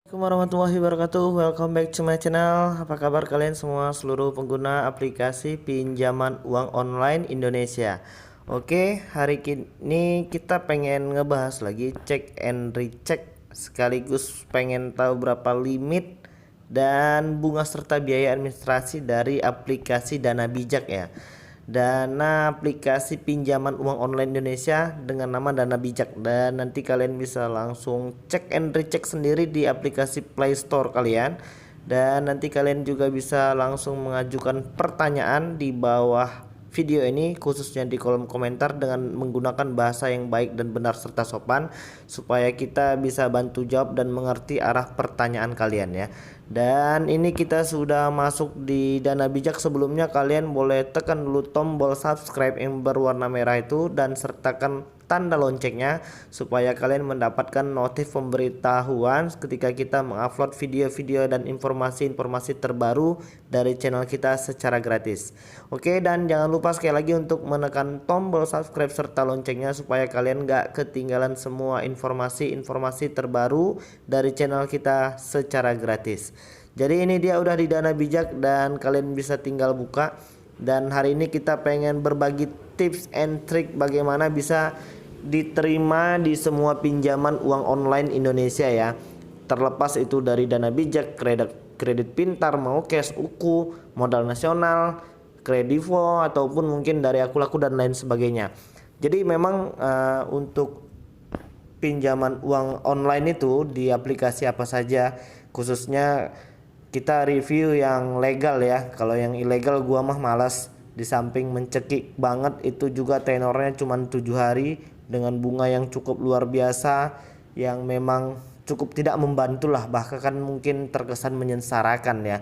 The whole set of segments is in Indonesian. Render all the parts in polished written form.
Assalamualaikum warahmatullahi wabarakatuh. Welcome back to my channel. Apa kabar kalian semua seluruh pengguna aplikasi pinjaman uang online Indonesia? Oke, hari ini kita pengen ngebahas lagi check and recheck, sekaligus pengen tahu berapa limit dan bunga serta biaya administrasi dari aplikasi Dana Bijak ya. Dana aplikasi pinjaman uang online Indonesia dengan nama Dana Bijak, dan nanti kalian bisa langsung cek and recheck sendiri di aplikasi Play Store kalian, dan nanti kalian juga bisa langsung mengajukan pertanyaan di bawah video ini, khususnya di kolom komentar, dengan menggunakan bahasa yang baik dan benar serta sopan, supaya kita bisa bantu jawab dan mengerti arah pertanyaan kalian ya. Dan ini kita sudah masuk di Dana Bijak. Sebelumnya kalian boleh tekan dulu tombol subscribe yang berwarna merah itu dan sertakan tanda loncengnya supaya kalian mendapatkan notif pemberitahuan ketika kita mengupload video-video dan informasi-informasi terbaru dari channel kita secara gratis. Oke, dan jangan lupa sekali lagi untuk menekan tombol subscribe serta loncengnya supaya kalian gak ketinggalan semua informasi-informasi terbaru dari channel kita secara gratis. Jadi ini dia udah di Dana Bijak dan kalian bisa tinggal buka. Dan hari ini kita pengen berbagi tips and trick bagaimana bisa diterima di semua pinjaman uang online Indonesia ya. Terlepas itu dari Dana Bijak, kredit pintar, mau cash, UKU, modal nasional, kredivo, ataupun mungkin dari Aku-Laku dan lain sebagainya. Jadi memang untuk pinjaman uang online itu di aplikasi apa saja, khususnya kita review yang legal ya. Kalau yang ilegal gua mah malas, di samping mencekik banget, itu juga tenornya cuma 7 hari dengan bunga yang cukup luar biasa, yang memang cukup tidak membantu lah, bahkan mungkin terkesan menyengsarakan ya.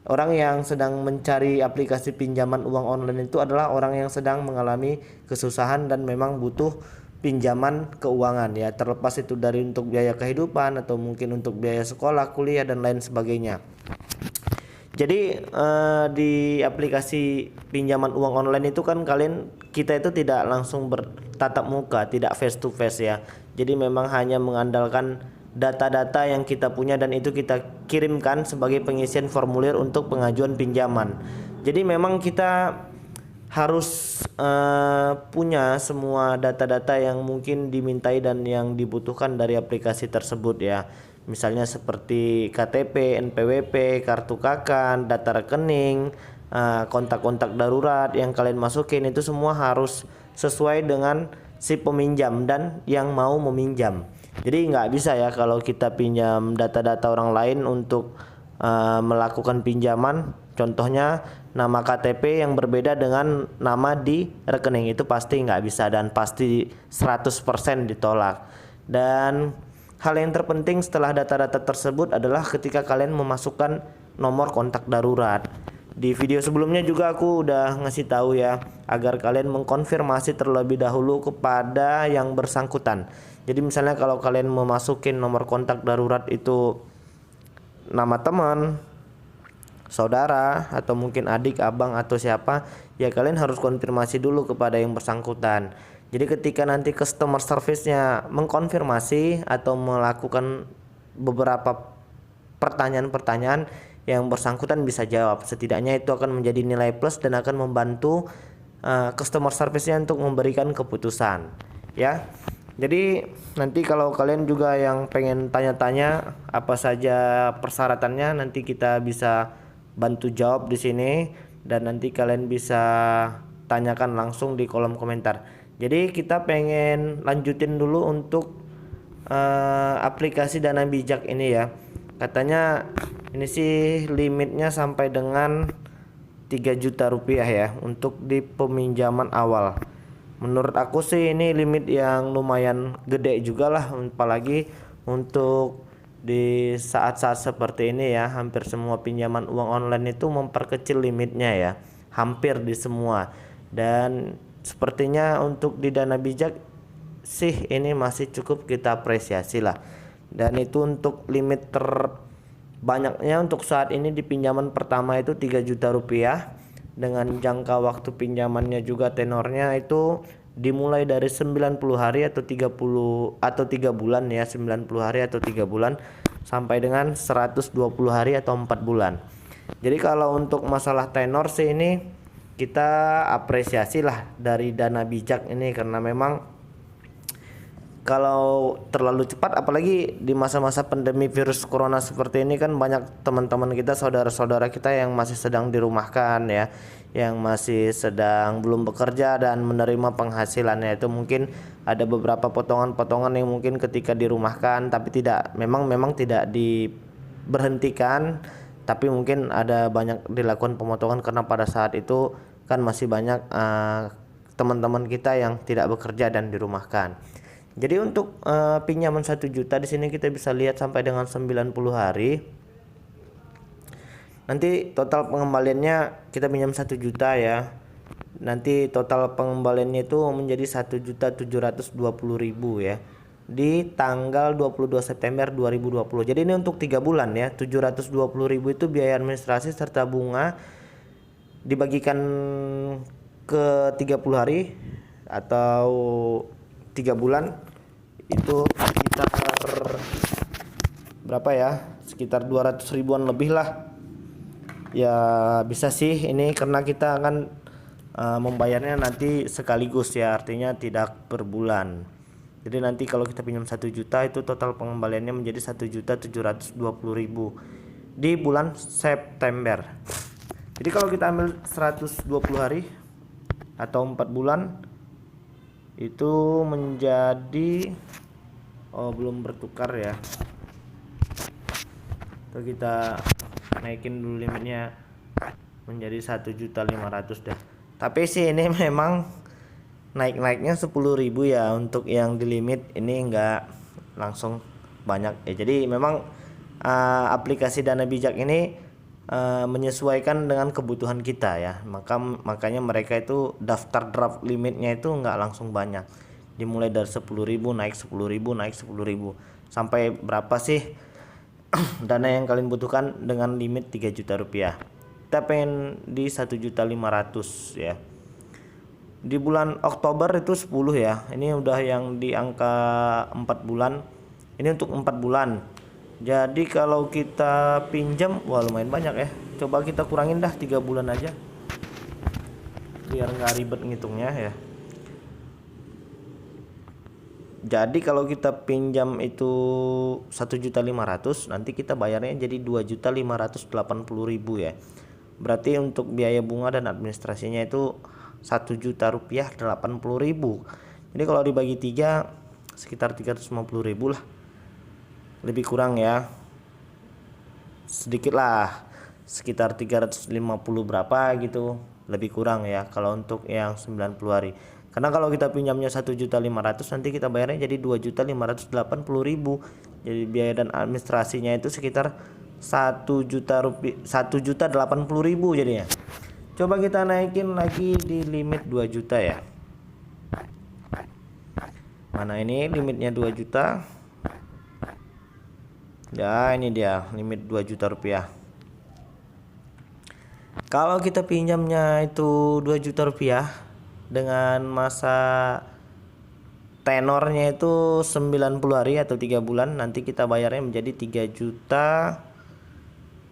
Orang yang sedang mencari aplikasi pinjaman uang online itu adalah orang yang sedang mengalami kesusahan dan memang butuh pinjaman keuangan ya, terlepas itu dari untuk biaya kehidupan atau mungkin untuk biaya sekolah, kuliah dan lain sebagainya. Jadi di aplikasi pinjaman uang online itu kan kita itu tidak langsung bertatap muka, tidak face to face ya. Jadi memang hanya mengandalkan data-data yang kita punya dan itu kita kirimkan sebagai pengisian formulir untuk pengajuan pinjaman. Jadi memang kita harus punya semua data-data yang mungkin dimintai dan yang dibutuhkan dari aplikasi tersebut ya. Misalnya seperti KTP, NPWP, kartu KK, data rekening, kontak-kontak darurat yang kalian masukin, itu semua harus sesuai dengan si peminjam dan yang mau meminjam. Jadi nggak bisa ya kalau kita pinjam data-data orang lain untuk melakukan pinjaman. Contohnya nama KTP yang berbeda dengan nama di rekening, itu pasti nggak bisa dan pasti 100% ditolak. Dan hal yang terpenting setelah data-data tersebut adalah ketika kalian memasukkan nomor kontak darurat. Di video sebelumnya juga aku udah ngasih tahu ya, agar kalian mengkonfirmasi terlebih dahulu kepada yang bersangkutan. Jadi misalnya kalau kalian memasukin nomor kontak darurat itu nama teman, saudara, atau mungkin adik, abang, atau siapa, ya kalian harus konfirmasi dulu kepada yang bersangkutan. Jadi ketika nanti customer service-nya mengkonfirmasi atau melakukan beberapa pertanyaan-pertanyaan, yang bersangkutan bisa jawab. Setidaknya itu akan menjadi nilai plus dan akan membantu customer service-nya untuk memberikan keputusan ya. Jadi nanti kalau kalian juga yang pengen tanya-tanya apa saja persyaratannya, nanti kita bisa bantu jawab di sini dan nanti kalian bisa tanyakan langsung di kolom komentar. Jadi kita pengen lanjutin dulu untuk aplikasi Dana Bijak ini ya. Katanya ini sih limitnya sampai dengan 3 juta rupiah ya untuk di peminjaman awal. Menurut aku sih ini limit yang lumayan gede juga lah, apalagi untuk di saat-saat seperti ini ya. Hampir semua pinjaman uang online itu memperkecil limitnya ya, hampir di semua. Dan sepertinya untuk di Dana Bijak sih ini masih cukup kita apresiasi lah. Dan itu untuk limit terbanyaknya untuk saat ini di pinjaman pertama itu 3 juta rupiah, dengan jangka waktu pinjamannya juga tenornya itu dimulai dari 90 hari atau 30 atau 3 bulan ya, 90 hari atau 3 bulan sampai dengan 120 hari atau 4 bulan. Jadi kalau untuk masalah tenor sih ini kita apresiasi lah dari Dana Bijak ini, karena memang kalau terlalu cepat, apalagi di masa-masa pandemi virus corona seperti ini kan, banyak teman-teman kita, saudara-saudara kita yang masih sedang dirumahkan ya, yang masih sedang belum bekerja dan menerima penghasilannya itu mungkin ada beberapa potongan-potongan yang mungkin ketika dirumahkan tapi memang tidak diberhentikan, tapi mungkin ada banyak dilakukan pemotongan karena pada saat itu kan masih banyak teman-teman kita yang tidak bekerja dan dirumahkan. Jadi untuk pinjaman 1 juta di sini kita bisa lihat sampai dengan 90 hari. Nanti total pengembaliannya kita pinjam 1 juta ya. Nanti total pengembaliannya itu menjadi 1.720.000 ya. Di tanggal 22 September 2020. Jadi ini untuk 3 bulan ya. 720.000 itu biaya administrasi serta bunga dibagikan ke 30 hari atau 3 bulan itu sekitar berapa ya, sekitar 200 ribuan lebih lah ya. Bisa sih ini karena kita akan membayarnya nanti sekaligus ya, artinya tidak per bulan. Jadi nanti kalau kita pinjam 1 juta itu total pengembaliannya menjadi 1.720.000 di bulan September. Jadi kalau kita ambil 120 hari atau 4 bulan itu menjadi belum bertukar ya. Tuh kita naikin dulu limitnya menjadi 1.500.000 dah. Tapi sih ini memang naiknya 10.000 ya untuk yang di limit ini, enggak langsung banyak ya. Jadi memang aplikasi Dana Bijak ini menyesuaikan dengan kebutuhan kita ya, makanya mereka itu daftar draft limitnya itu nggak langsung banyak, dimulai dari 10.000 naik 10.000 naik 10.000 sampai berapa sih dana yang kalian butuhkan dengan limit 3 juta rupiah. Kita pengen di 1.500.000 ya. Di bulan Oktober itu 10 ya, ini udah yang di angka 4 bulan, ini untuk 4 bulan. Jadi kalau kita pinjam, wah lumayan banyak ya. Coba kita kurangin dah 3 bulan aja, biar nggak ribet ngitungnya ya. Jadi kalau kita pinjam itu 1.500.000, nanti kita bayarnya jadi 2.580.000 ya. Berarti untuk biaya bunga dan administrasinya itu 1 juta rupiah 80.000. Jadi kalau dibagi 3 sekitar 350.000 lah, lebih kurang ya, sedikit lah, sekitar 350 berapa gitu, lebih kurang ya kalau untuk yang 90 hari. Karena kalau kita pinjamnya 1.500.000 nanti kita bayarnya jadi 2.580.000. Jadi biaya dan administrasinya itu sekitar 1 juta rupiah, 1.080.000 jadinya. Coba kita naikin lagi di limit 2 juta ya. Mana ini limitnya 2 juta. Ya ini dia limit 2 juta rupiah. Kalau kita pinjamnya itu 2 juta rupiah dengan masa tenornya itu 90 hari atau 3 bulan, nanti kita bayarnya menjadi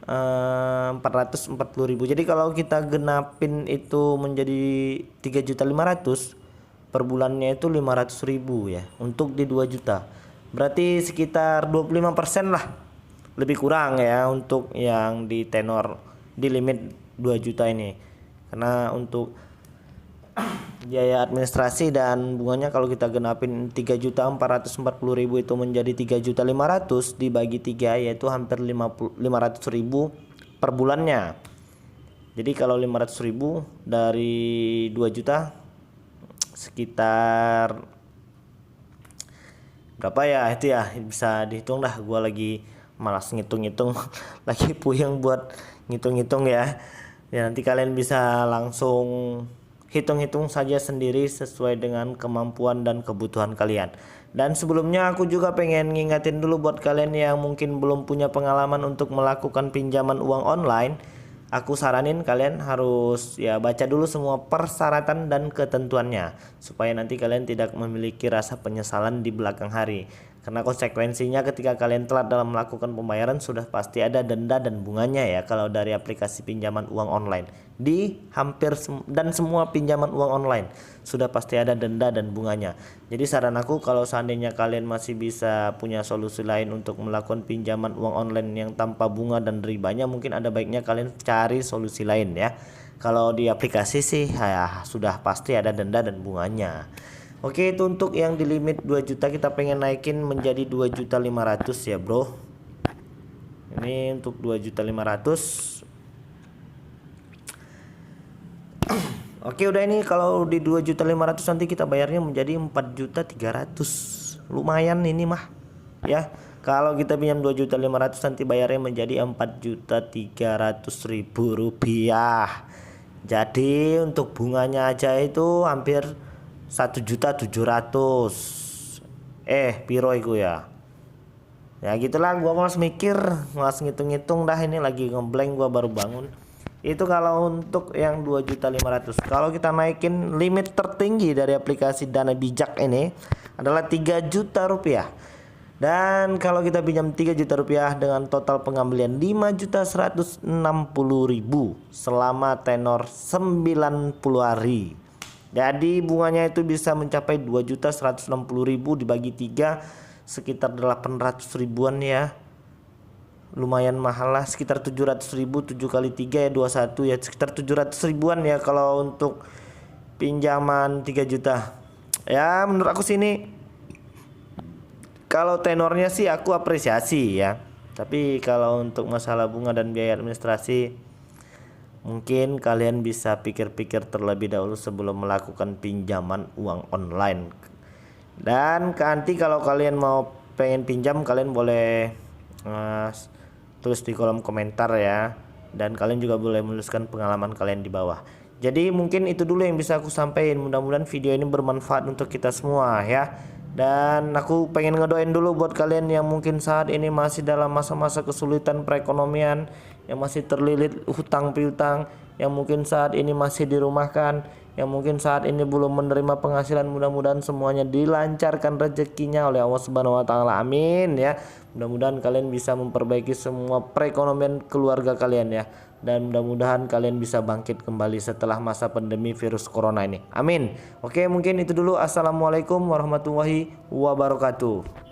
3.440.000. Jadi kalau kita genapin itu menjadi 3.500.000 per bulannya itu 500.000 ya untuk di 2 juta. Berarti sekitar 25% lah, lebih kurang ya untuk yang di tenor di limit 2 juta ini. Karena untuk biaya administrasi dan bunganya kalau kita genapin 3.440.000 itu menjadi 3.500.000 dibagi 3 yaitu hampir 500.000 per bulannya. Jadi kalau 500.000 dari 2 juta sekitar berapa ya, itu ya bisa dihitung dah. Gua lagi malas ngitung-ngitung lagi puyeng buat ngitung-ngitung ya. Ya nanti kalian bisa langsung hitung-hitung saja sendiri sesuai dengan kemampuan dan kebutuhan kalian. Dan sebelumnya aku juga pengen ngingetin dulu buat kalian yang mungkin belum punya pengalaman untuk melakukan pinjaman uang online. Aku saranin kalian harus ya baca dulu semua persyaratan dan ketentuannya supaya nanti kalian tidak memiliki rasa penyesalan di belakang hari. Karena konsekuensinya ketika kalian telat dalam melakukan pembayaran sudah pasti ada denda dan bunganya ya kalau dari aplikasi pinjaman uang online. Di hampir dan semua pinjaman uang online sudah pasti ada denda dan bunganya. Jadi saran aku kalau seandainya kalian masih bisa punya solusi lain untuk melakukan pinjaman uang online yang tanpa bunga dan ribanya, mungkin ada baiknya kalian cari solusi lain ya. Kalau di aplikasi sih ya sudah pasti ada denda dan bunganya. Oke, itu untuk yang di limit 2 juta kita pengen naikin menjadi 2.500.000 ya, Bro. Ini untuk 2.500.000. Oke, udah ini kalau di 2.500.000 nanti kita bayarnya menjadi 4.300.000. Lumayan ini mah. Ya. Kalau kita pinjam 2.500.000 nanti bayarnya menjadi 4.300.000 rupiah. Jadi untuk bunganya aja itu hampir 1.700.000. Piro iku ya. Ya gitulah, gua malas mikir, malas ngitung-ngitung dah, ini lagi ngeblank, gua baru bangun. Itu kalau untuk yang 2.500.000. Kalau kita naikin limit tertinggi dari aplikasi Dana Bijak ini adalah 3 juta rupiah. Dan kalau kita pinjam 3 juta rupiah dengan total pengambilan 5.160.000 selama tenor 90 hari. Jadi bunganya itu bisa mencapai 2.160.000 dibagi 3 sekitar 800 ribuan ya. Lumayan mahal lah, sekitar 700.000, 7 kali 3 ya 21 ya, sekitar 700 ribuan ya kalau untuk pinjaman 3 juta. Ya menurut aku sini kalau tenornya sih aku apresiasi ya. Tapi kalau untuk masalah bunga dan biaya administrasi mungkin kalian bisa pikir-pikir terlebih dahulu sebelum melakukan pinjaman uang online. Dan nanti kalau kalian mau pengen pinjam, kalian boleh tulis di kolom komentar ya. Dan kalian juga boleh menuliskan pengalaman kalian di bawah. Jadi mungkin itu dulu yang bisa aku sampaikan. Mudah-mudahan video ini bermanfaat untuk kita semua ya. Dan aku pengen ngedoain dulu buat kalian yang mungkin saat ini masih dalam masa-masa kesulitan perekonomian, yang masih terlilit hutang piutang, yang mungkin saat ini masih dirumahkan, yang mungkin saat ini belum menerima penghasilan. Mudah-mudahan semuanya dilancarkan rezekinya oleh Allah Subhanahu wa taala. Amin ya. Mudah-mudahan kalian bisa memperbaiki semua perekonomian keluarga kalian ya. Dan mudah-mudahan kalian bisa bangkit kembali setelah masa pandemi virus corona ini. Amin. Oke, mungkin itu dulu. Assalamualaikum warahmatullahi wabarakatuh.